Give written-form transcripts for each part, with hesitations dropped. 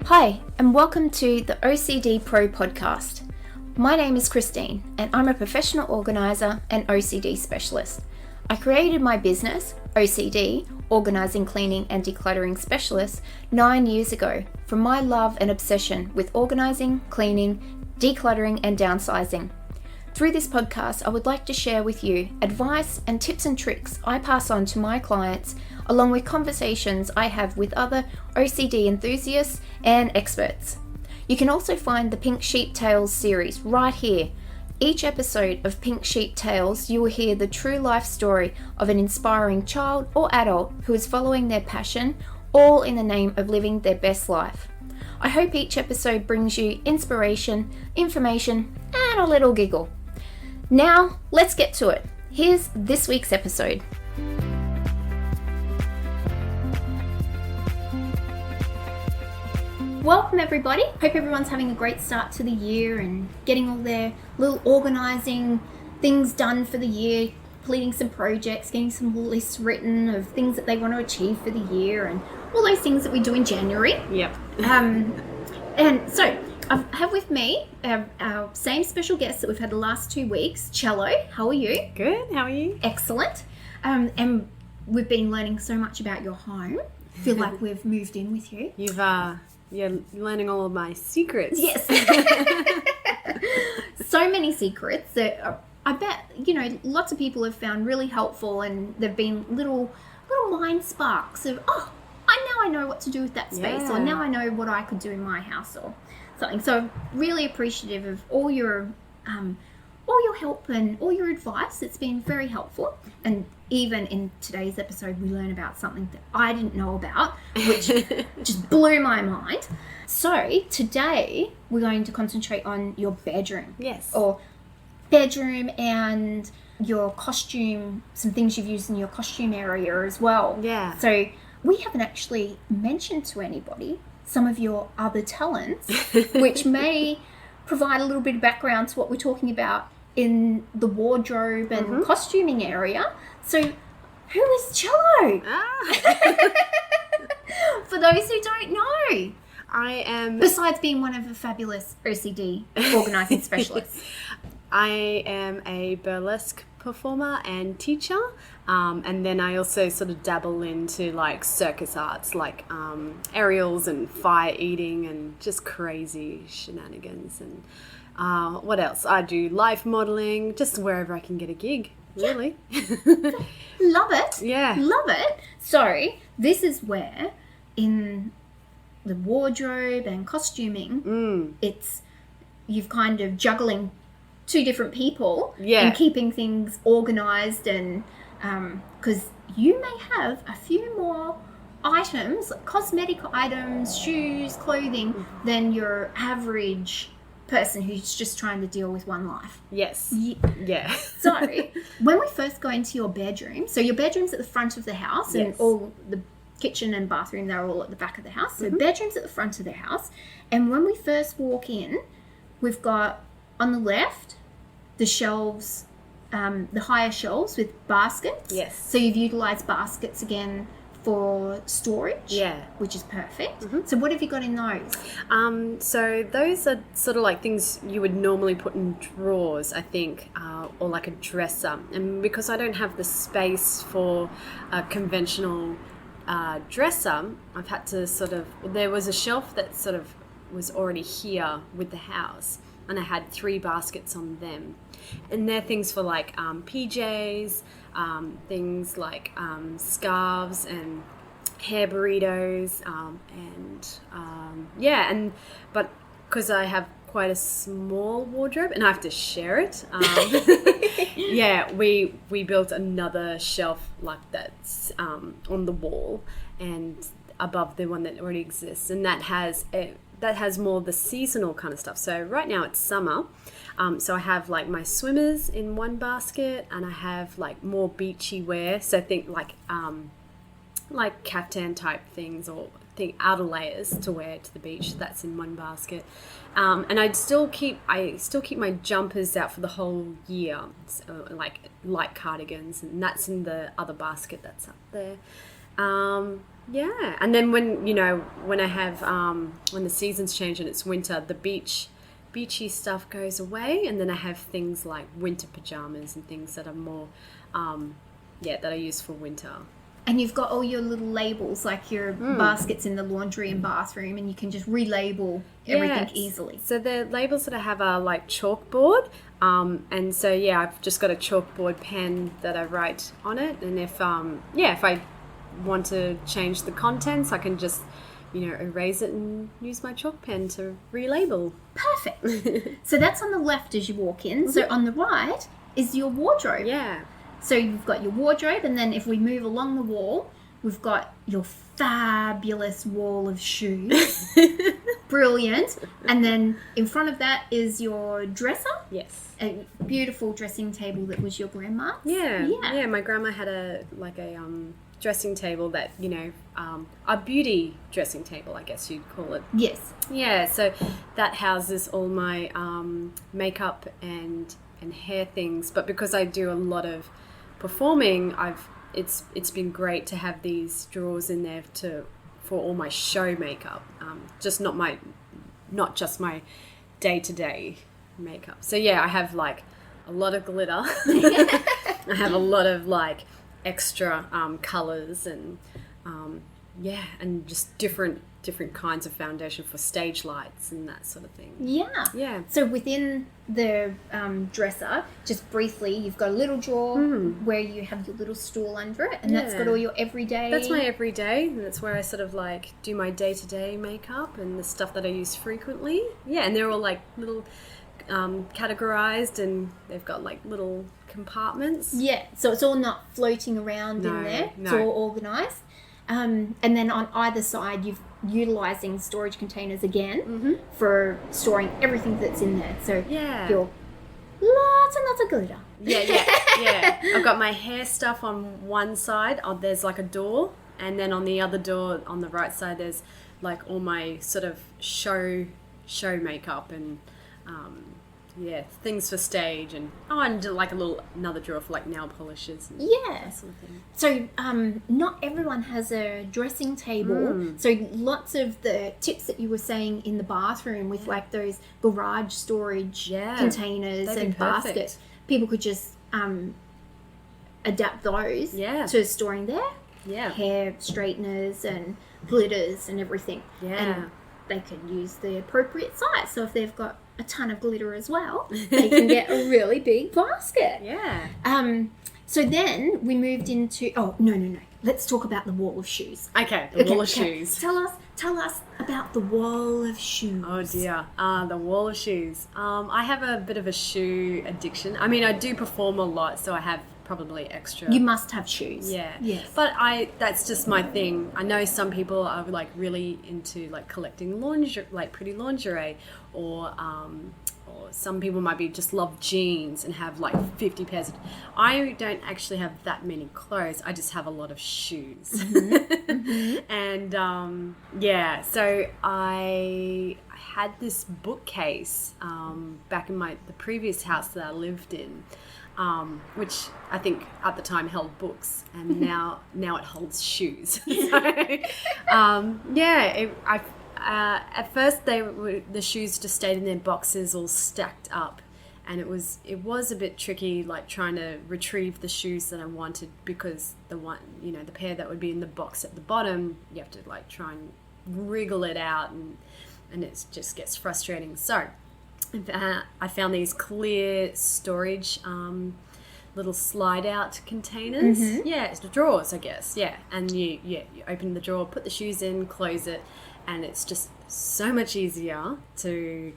Hi, and welcome to the OCDPro podcast. My name is Christine, and I'm a professional organiser and OCD specialist. I created my business, OCD, Organising, Cleaning and Decluttering Specialist, 9 years ago from my love and obsession with organising, cleaning, decluttering and downsizing. Through this podcast, I would like to share with you advice and tips and tricks I pass on to my clients, along with conversations I have with other OCD enthusiasts and experts. You can also find the Pink Sheep Tales series right here. Each episode of Pink Sheep Tales, you will hear the true life story of an inspiring child or adult who is following their passion, all in the name of living their best life. I hope each episode brings you inspiration, information, and a little giggle. Now, let's get to it. Here's this week's episode. Welcome everybody. Hope everyone's having a great start to the year and getting all their little organising things done for the year, completing some projects, getting some lists written of things that they want to achieve for the year and all those things that we do in January. Yep. And so I have with me our same special guest that we've had the last 2 weeks, Cello. How are you? Good. How are you? Excellent. And we've been learning so much about your home. Feel like we've moved in with you. You're learning all of my secrets. Yes. So many secrets that I bet, lots of people have found really helpful, and they've been little mind sparks of, I know what to do with that space, or now I know what I could do in my house or something. So really appreciative of all your help and all your advice. It's been very helpful. And even in today's episode, we learn about something that I didn't know about, which just blew my mind. So today we're going to concentrate on your bedroom. Yes. Or bedroom and your costume, some things you've used in your costume area as well. Yeah. So we haven't actually mentioned to anybody some of your other talents, which may provide a little bit of background to what we're talking about in the wardrobe and costuming area. So who is Cello? For those who don't know. I am... Besides being one of a fabulous OCD organising specialists. I am a burlesque performer and teacher. And then I also sort of dabble into like circus arts, like aerials and fire eating and just crazy shenanigans. And what else? I do life modelling, just wherever I can get a gig, really. Love it. Yeah. Love it. So this is where in the wardrobe and costuming, it's you've kind of juggling 2 different people and keeping things organised, and because you may have a few more items, like cosmetic items, shoes, clothing, than your average person who's just trying to deal with one life. Yes. Yeah. So when we first go into your bedroom, so your bedroom's at the front of the house, and all the kitchen and bathroom, they're all at the back of the house. So bedroom's at the front of the house. And when we first walk in, we've got on the left the shelves, the higher shelves with baskets. Yes. So you've utilised baskets again for storage. Yeah. Which is perfect. So what have you got in those? So those are sort of like things you would normally put in drawers, I think, or like a dresser. And because I don't have the space for a conventional dresser, I've had to there was a shelf that sort of was already here with the house, and I had 3 baskets on them. And they're things for like PJs, things like scarves and hair burritos, but because I have quite a small wardrobe and I have to share it, we built another shelf like that's on the wall and above the one that already exists, and that has more of the seasonal kind of stuff. So right now it's summer, so I have like my swimmers in one basket, and I have like more beachy wear, so think like caftan type things, or outer layers to wear to the beach. That's in one basket, and I still keep my jumpers out for the whole year, so, like light cardigans, and that's in the other basket that's up there. Yeah, and then when I have when the seasons change and it's winter, the beachy stuff goes away, and then I have things like winter pajamas and things that are more that I use for winter. And you've got all your little labels, like your baskets in the laundry and bathroom, and you can just relabel everything easily. So the labels that I have are like chalkboard, and so I've just got a chalkboard pen that I write on it, and if I want to change the contents, I can just erase it and use my chalk pen to relabel. Perfect. So that's on the left as you walk in. So on the right is your wardrobe. Yeah. So you've got your wardrobe, and then if we move along the wall, we've got your fabulous wall of shoes. Brilliant. And then in front of that is your dresser. Yes. A beautiful dressing table that was your grandma's. Yeah. My grandma had a dressing table that, a beauty dressing table, I guess you'd call it. Yes. Yeah, so that houses all my makeup and hair things. But because I do a lot of performing, it's been great to have these drawers in there for all my show makeup, not just my day-to-day makeup. So I have like a lot of glitter. I have a lot of like extra colors and and just different kinds of foundation for stage lights and that sort of thing. Yeah. So within the dresser, just briefly, you've got a little drawer where you have your little stool under it, and that's got all your everyday. That's my everyday, and that's where I sort of like do my day-to-day makeup and the stuff that I use frequently. Yeah, and they're all like little categorized, and they've got like little compartments. Yeah, so it's all not floating around in there. It's all organized. And then on either side, you're utilising storage containers again for storing everything that's in there. So your lots and lots of glitter. Yeah. I've got my hair stuff on one side. There's like a door, and then on the other door, on the right side, there's like all my sort of show makeup and things for stage, and like another drawer for like nail polishes and that sort of thing. So not everyone has a dressing table. So lots of the tips that you were saying in the bathroom with like those garage storage containers and baskets, people could just adapt those to storing their hair straighteners and glitters and everything. And they can use the appropriate size. So if they've got a ton of glitter as well, they can get a really big basket. So then we moved into no. Let's talk about the wall of shoes. Okay, the wall of shoes. Tell us about the wall of shoes. Oh dear, the wall of shoes. I have a bit of a shoe addiction. I mean, I do perform a lot, so I have probably extra. You must have shoes. Yes. But that's just my thing. I know some people are like really into like collecting lingerie, like pretty lingerie, or some people might be just love jeans and have like 50 pairs. I don't actually have that many clothes. I just have a lot of shoes. And so I had this bookcase back in the previous house that I lived in. Which I think at the time held books, and now it holds shoes. At first the shoes just stayed in their boxes all stacked up, and it was a bit tricky, like trying to retrieve the shoes that I wanted, because the pair that would be in the box at the bottom, you have to like try and wriggle it out, and it just gets frustrating. So I found these clear storage little slide out containers. It's the drawers, I guess. And you open the drawer, put the shoes in, close it, and it's just so much easier to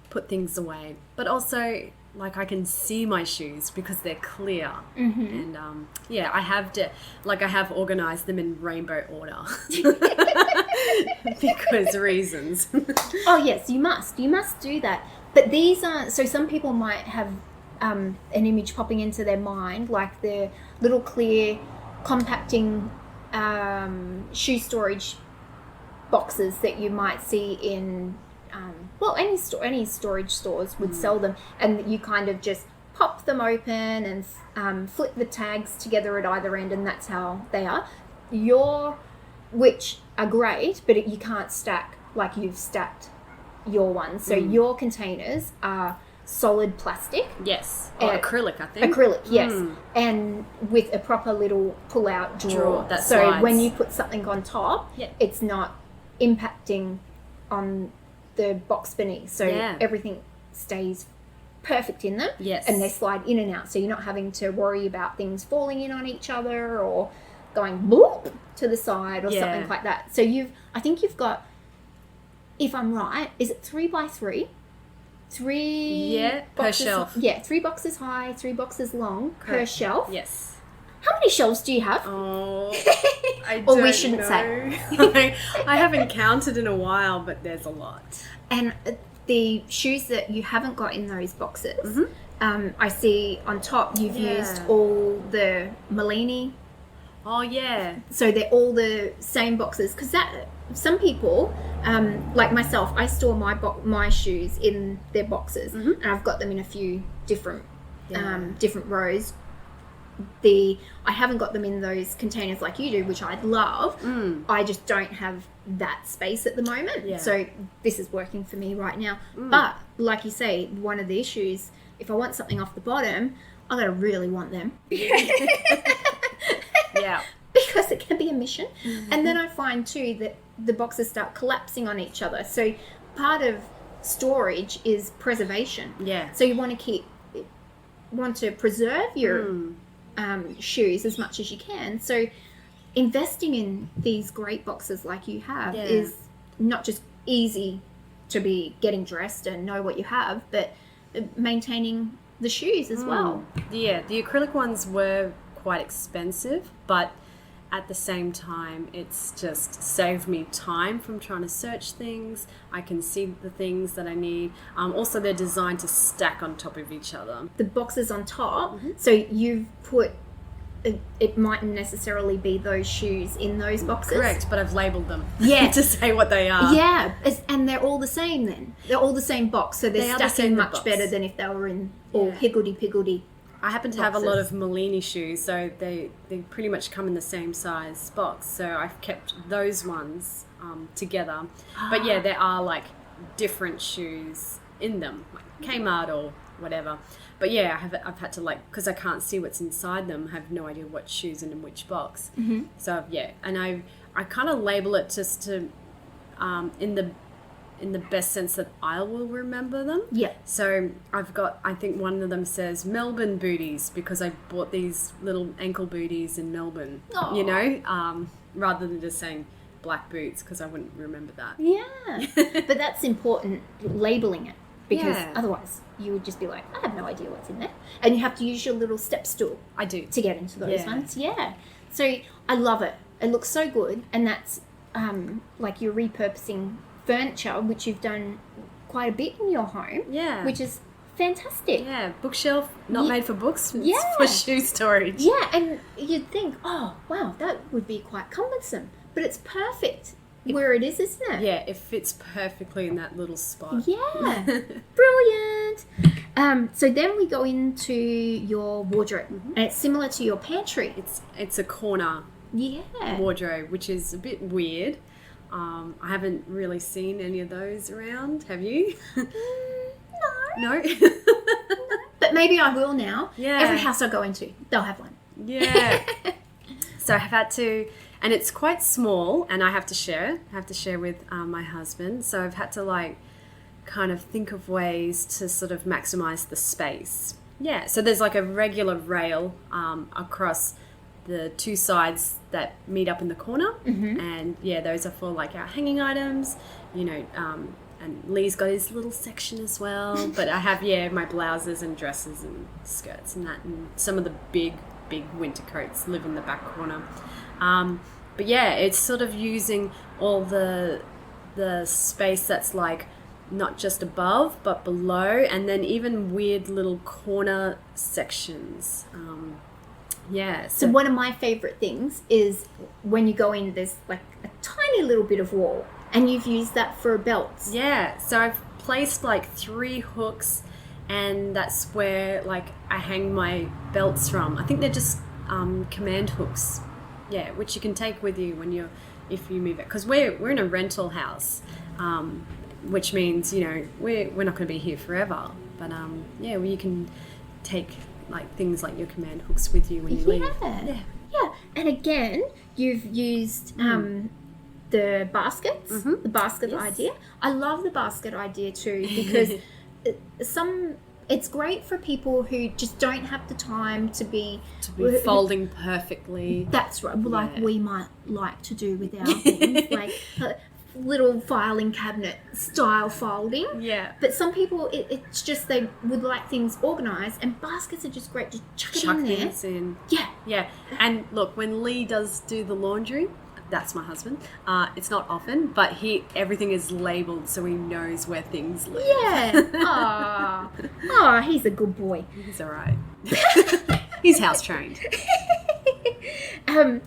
put things away. But also, like, I can see my shoes because they're clear. And I have organized them in rainbow order because reasons. Oh yes, you must do that. But these are, so some people might have an image popping into their mind, like the little clear compacting shoe storage boxes that you might see in any storage stores would sell them, and you kind of just pop them open and flip the tags together at either end, and that's how they are. Your which are great, but you can't stack like you've stacked your ones. So your containers are solid plastic. Yes. Or acrylic, I think. Acrylic, yes. And with a proper little pull-out drawer. That so slides. when you put something on top, it's not impacting on the box beneath. So everything stays perfect in them. Yes. And they slide in and out. So you're not having to worry about things falling in on each other or going bloop to the side or something like that. So I think you've got, if I'm right, is it 3x3? Per shelf. 3 boxes high, 3 boxes long per shelf. Yes. How many shelves do you have? Oh, I or don't we shouldn't know. say. I haven't counted in a while, but there's a lot. And the shoes that you haven't got in those boxes, I see on top you've used all the Malini. Oh, yeah. So they're all the same boxes. Because some people, like myself, I store my shoes in their boxes. And I've got them in a few different rows. I haven't got them in those containers like you do, which I'd love. I just don't have that space at the moment. So this is working for me right now. But like you say, one of the issues, if I want something off the bottom, I gotta really want them. Yeah. Because it can be a mission. And then I find too that the boxes start collapsing on each other. So part of storage is preservation. Yeah. So you want to preserve your shoes as much as you can. So investing in these great boxes like you have is not just easy to be getting dressed and know what you have, but maintaining the shoes as well. Yeah, the acrylic ones were quite expensive, but at the same time, it's just saved me time from trying to search things. I can see the things that I need. Also, they're designed to stack on top of each other. The boxes on top, so you've put, it mightn't necessarily be those shoes in those boxes. Correct, but I've labelled them to say what they are. Yeah, and they're all the same then. They're all the same box, so they're stacking much better than if they were in all higgledy-piggledy. I happen to have a lot of Malini shoes, so they pretty much come in the same size box. So I've kept those ones together. But yeah, there are like different shoes in them, like Kmart or whatever. But yeah, I've had to because I can't see what's inside them, I have no idea what shoes and in which box. So and I kind of label it just to in the best sense that I will remember them. Yeah. So I've got, I think one of them says Melbourne booties because I bought these little ankle booties in Melbourne. Aww. You know, rather than just saying black boots because I wouldn't remember that. Yeah. But that's important, labeling it, because otherwise you would just be like, I have no idea what's in there. And you have to use your little step stool. I do. To get into those ones. Yeah. So I love it. It looks so good. And that's like you're repurposing furniture, which you've done quite a bit in your home, which is fantastic. Yeah, bookshelf not made for books, it's for shoe storage. Yeah, and you'd think, oh wow, that would be quite cumbersome, but it's perfect where it is, isn't it? Yeah, it fits perfectly in that little spot. Yeah, brilliant. So then we go into your wardrobe, and it's similar to your pantry. It's a corner wardrobe, which is a bit weird. I haven't really seen any of those around. Have you? No? But maybe I will now. Yeah. Every house I go into, they'll have one. Yeah. So I've had to, and it's quite small, and I have to share with my husband. So I've had to kind of think of ways to sort of maximize the space. Yeah. So there's like a regular rail across the two sides that meet up in the corner, and those are for like our hanging items, you know, and Lee's got his little section as well, but I have my blouses and dresses and skirts and that, and some of the big winter coats live in the back corner. But yeah, it's sort of using all the space that's like not just above but below, and then even weird little corner sections. So one of my favorite things is when you go in, there's like a tiny little bit of wall, and you've used that for belts. Yeah, so I've placed like 3 hooks, and that's where like I hang my belts from. I think they're just command hooks, which you can take with you when you're if you move it, because we're in a rental house, which means, you know, we're not going to be here forever. But yeah, well, you can take like things like your command hooks with you when you leave. Yeah. And again, you've used the baskets, the basket idea. I love the basket idea too, because it's great for people who just don't have the time to be folding perfectly. That's right. Like we might like to do with our things, like little filing cabinet style folding. Yeah. But some people, it's just they would like things organised, and baskets are just great. Just chuck it in there. Things in. Yeah. Yeah. And look, when Lee does do the laundry, that's my husband. It's not often, but everything is labelled so he knows where things live. Yeah. Oh, he's a good boy. He's all right. He's house trained. And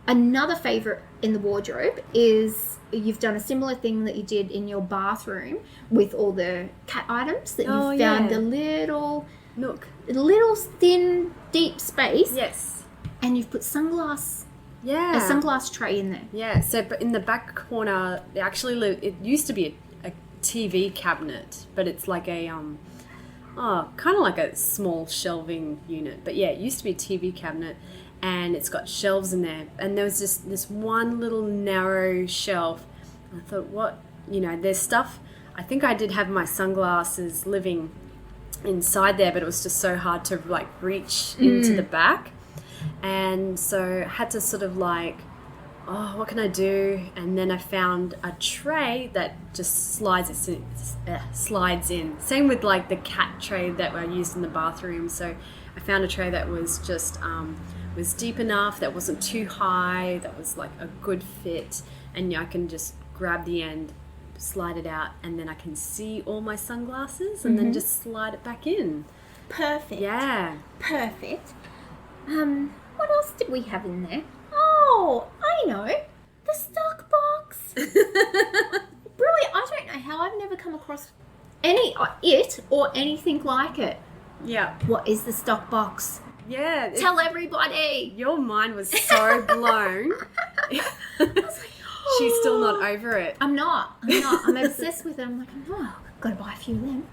another favourite in the wardrobe is you've done a similar thing that you did in your bathroom with all the cat items that you found a little nook, little thin, deep space. Yes. And you've put a sunglass tray in there. Yeah. So, but in the back corner, it used to be a TV cabinet, but it's like a kind of like a small shelving unit. But yeah, it used to be a TV cabinet, and it's got shelves in there. And there was just this one little narrow shelf. I thought, there's stuff. I think I did have my sunglasses living inside there, but it was just so hard to like reach into the back. And so I had to sort of like, what can I do? And then I found a tray that just slides in. Same with like the cat tray that I used in the bathroom. So I found a tray that was just was deep enough, that wasn't too high, that was like a good fit, and I can just grab the end, slide it out, and then I can see all my sunglasses, and then just slide it back in. Perfect. Yeah. Perfect. What else did we have in there? Oh, I know. The stock box. Brilliant. I don't know how I've never come across it or anything like it. Yeah. What is the stock box? Yeah. Tell everybody. Your mind was so blown. I was like, She's still not over it. I'm not. I'm obsessed with it. I'm like, I've got to buy a few of them.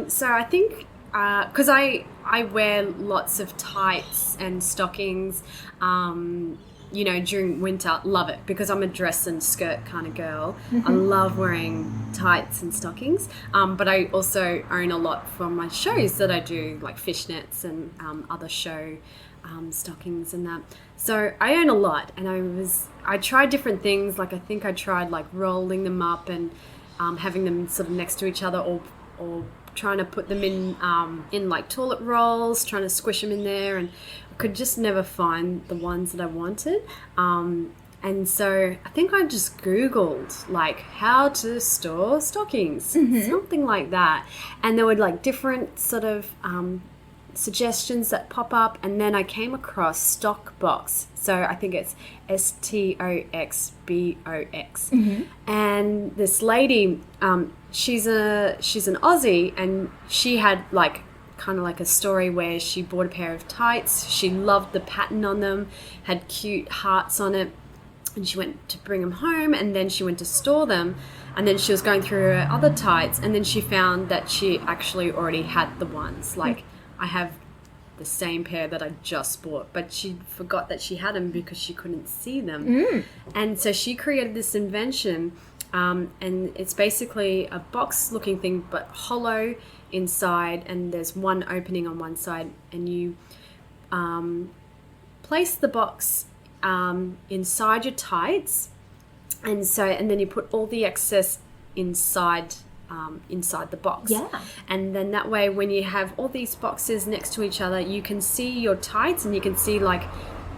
So I think because I wear lots of tights and stockings, during winter. Love it because I'm a dress and skirt kind of girl. I love wearing tights and stockings. But I also own a lot from my shows that I do, like fishnets and other show stockings and that. So I own a lot, and I tried different things. Like I think I tried like rolling them up and having them sort of next to each other, or trying to put them in like toilet rolls, trying to squish them in there, and I could just never find the ones that I wanted. And so I think I just Googled like how to store stockings, something like that. And there were like different sort of suggestions that pop up, and then I came across stock box. So I think it's STOXBOX. And this lady, she's an Aussie, and she had like kind of like a story where she bought a pair of tights. She loved the pattern on them, had cute hearts on it, and she went to bring them home, and then she went to store them, and then she was going through her other tights, and then she found that she actually already had the ones. Like I have the same pair that I just bought, but she forgot that she had them because she couldn't see them. And so she created this invention, and it's basically a box looking thing but hollow inside, and there's one opening on one side, and you place the box inside your tights, and then you put all the excess inside the box. Yeah. And then that way, when you have all these boxes next to each other, you can see your tights, and you can see like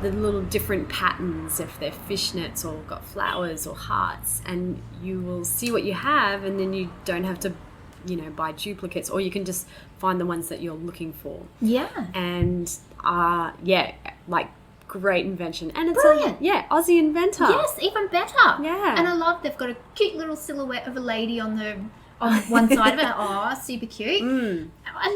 the little different patterns, if they're fishnets or got flowers or hearts, and you will see what you have, and then you don't have to buy duplicates, or you can just find the ones that you're looking for. Yeah. And like great invention. And it's brilliant. Aussie inventor. Yes, even better. Yeah. And I love they've got a cute little silhouette of a lady on one side of it. Oh, super cute. I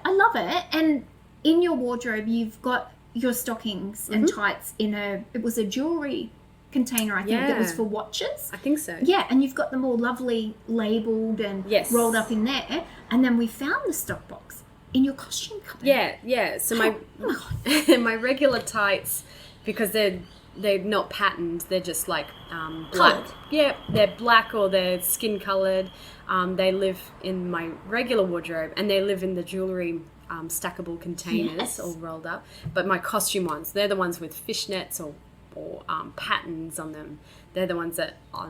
love it. And in your wardrobe, you've got your stockings and tights it was a jewelry container, I think, that was Yeah. for watches. I think so. Yeah, and you've got them all lovely labelled and Yes. rolled up in there. And then we found the stock box in your costume cupboard. Yeah. So Oh my God. my regular tights, because they're not patterned, they're just like black. Coloured. Yeah, they're black or they're skin coloured. They live in my regular wardrobe, and they live in the jewellery stackable containers, Yes. all rolled up. But my costume ones, they're the ones with fishnets or patterns on them. They're the ones that are,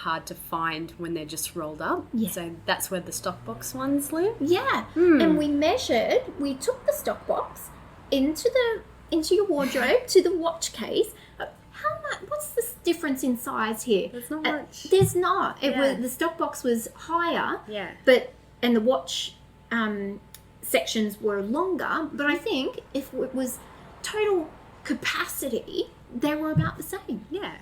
hard to find when they're just rolled up. Yeah. So that's where the stock box ones live. Yeah, Hmm. and we took the stock box into your wardrobe to the watch case. How much? What's the difference in size here? There's not much. There's not. It Yeah. was the stock box was higher. Yeah. And the watch sections were longer. But I think if it was total capacity, they were about the same. Yeah.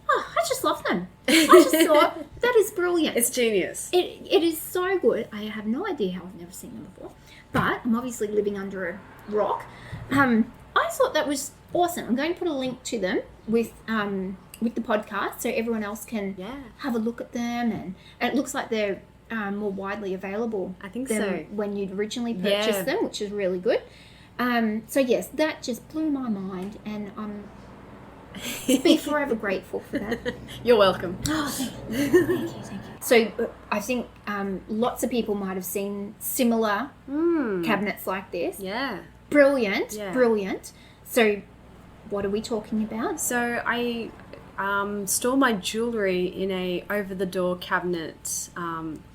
Oh, I just love them. I just thought that is brilliant. It's genius. It is so good. I have no idea how I've never seen them before, but I'm obviously living under a rock. I thought that was awesome. I'm going to put a link to them with the podcast so everyone else can have a look at them, and it looks like they're more widely available. I think than so. when you'd originally purchased them, which is really good. So yes, that just blew my mind, and I'm be forever grateful for that. You're welcome. Oh, thank you. So I think lots of people might have seen similar cabinets like this. Yeah. Brilliant, Yeah. brilliant. So what are we talking about? So I store my jewellery in a over-the-door cabinet.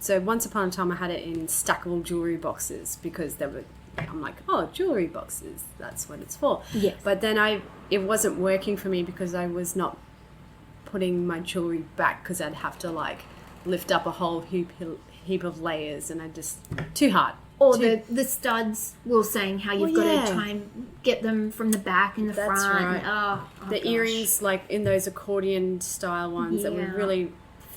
So once upon a time I had it in stackable jewellery boxes because I'm like, oh, jewellery boxes, that's what it's for. Yes. But then it wasn't working for me because I was not putting my jewellery back because I'd have to like lift up a whole heap of layers, and too hard. Or the studs were saying how you've got yeah. to try and get them from the back and the That's front. right. Oh, The gosh. earrings, like in those accordion style ones that were Yeah. really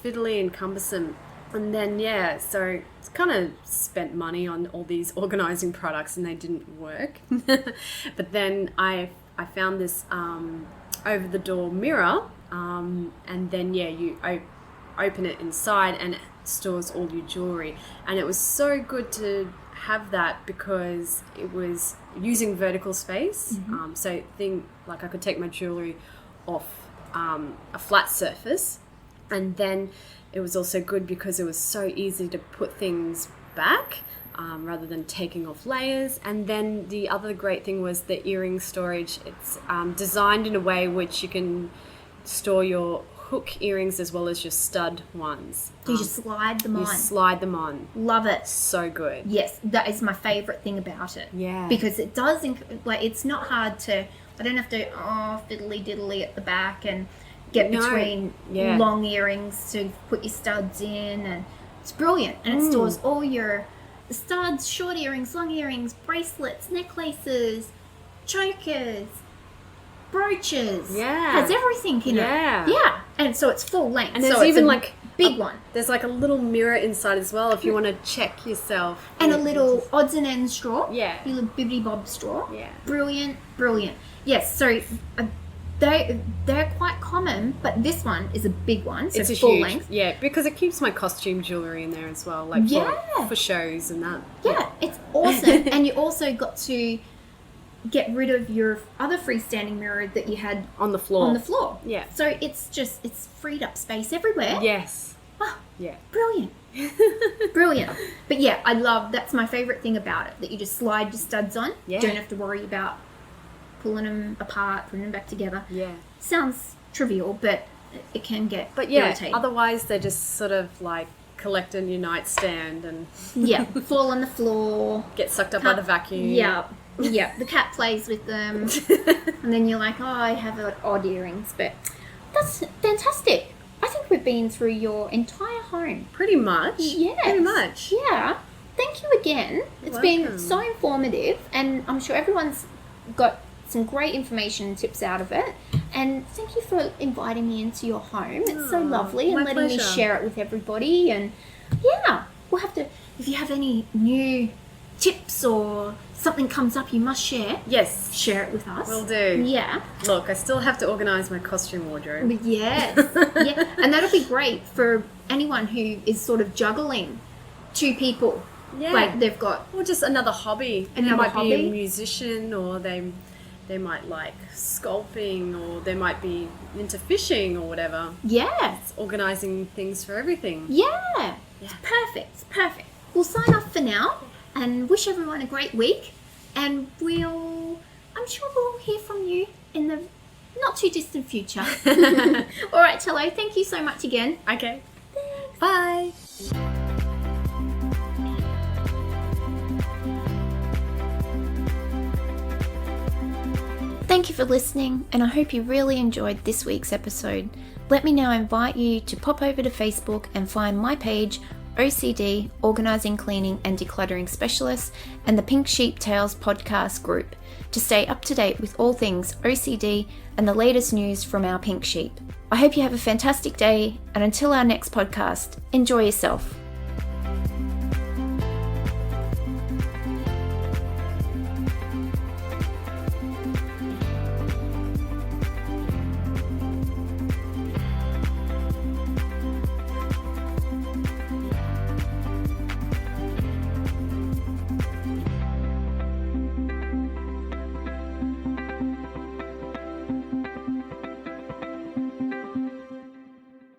fiddly and cumbersome. And then, so it's kind of spent money on all these organising products and they didn't work. But then I found this over-the-door mirror, and then, you open it inside and it stores all your jewellery. And it was so good to have that because it was using vertical space. So I could take my jewellery off a flat surface, and then it was also good because it was so easy to put things back rather than taking off layers. And then the other great thing was the earring storage. It's designed in a way which you can store your hook earrings as well as your stud ones. You just slide them on. You slide them on. Love it. So good. Yes, that is my favourite thing about it. Yeah. Because it does, it's not hard to, I don't have to, fiddly diddly at the back and get between long earrings to put your studs in, and it's brilliant. And it stores all your studs, short earrings, long earrings, bracelets, necklaces, chokers, brooches. Yeah. Has everything in it. Yeah. And so it's full length. And there's so it's even a like big one. There's like a little mirror inside as well if you want to check yourself. And a little odds and ends straw. Yeah. Your little bibbidi bob straw. Yeah. Brilliant. Yes, so they're quite common, but this one is a big one. So It's a full huge, length. yeah, because it keeps my costume jewellery in there as well, like for shows and that. Yeah, it's awesome. And you also got to get rid of your other freestanding mirror that you had On the floor. Yeah. So it's freed up space everywhere. Yes. Oh, Yeah. brilliant. Brilliant. But yeah, that's my favourite thing about it, that you just slide your studs on. Yeah. Don't have to worry about pulling them apart, putting them back together. Yeah. Sounds trivial, but it can get But yeah, irritating. otherwise they just sort of like collect in your nightstand and Yeah, fall on the floor. get sucked up by the vacuum. Yeah. The cat plays with them. And then you're like, I have odd earrings. But that's fantastic. I think we've been through your entire home. Pretty much. Yes. Pretty much. Yeah. Thank you again. It's been welcome. so informative, and I'm sure everyone's got some great information and tips out of it. And thank you for inviting me into your home. It's so lovely, and my letting me pleasure. share it with everybody. And yeah, we'll have to, if you have any new tips or something comes up you must share, Yes. share it with us. Will do. Yeah. Look, I still have to organise my costume wardrobe. Yes. Yeah. And that'll be great for anyone who is sort of juggling two people. Yeah. Like they've got... Or just another hobby. They Another might be hobby. a musician, or they might like sculpting, or they might be into fishing or whatever. Yeah. It's organising things for everything. Yeah. It's perfect. It's perfect. We'll sign off for now and wish everyone a great week. And I'm sure we'll hear from you in the not too distant future. All right, Cello, thank you so much again. Okay. Bye. Thank you for listening, and I hope you really enjoyed this week's episode. Let me now invite you to pop over to Facebook and find my page, OCD, Organising, Cleaning and Decluttering Specialist, and the Pink Sheep Tales podcast group to stay up to date with all things OCD and the latest news from our pink sheep. I hope you have a fantastic day, and until our next podcast, enjoy yourself.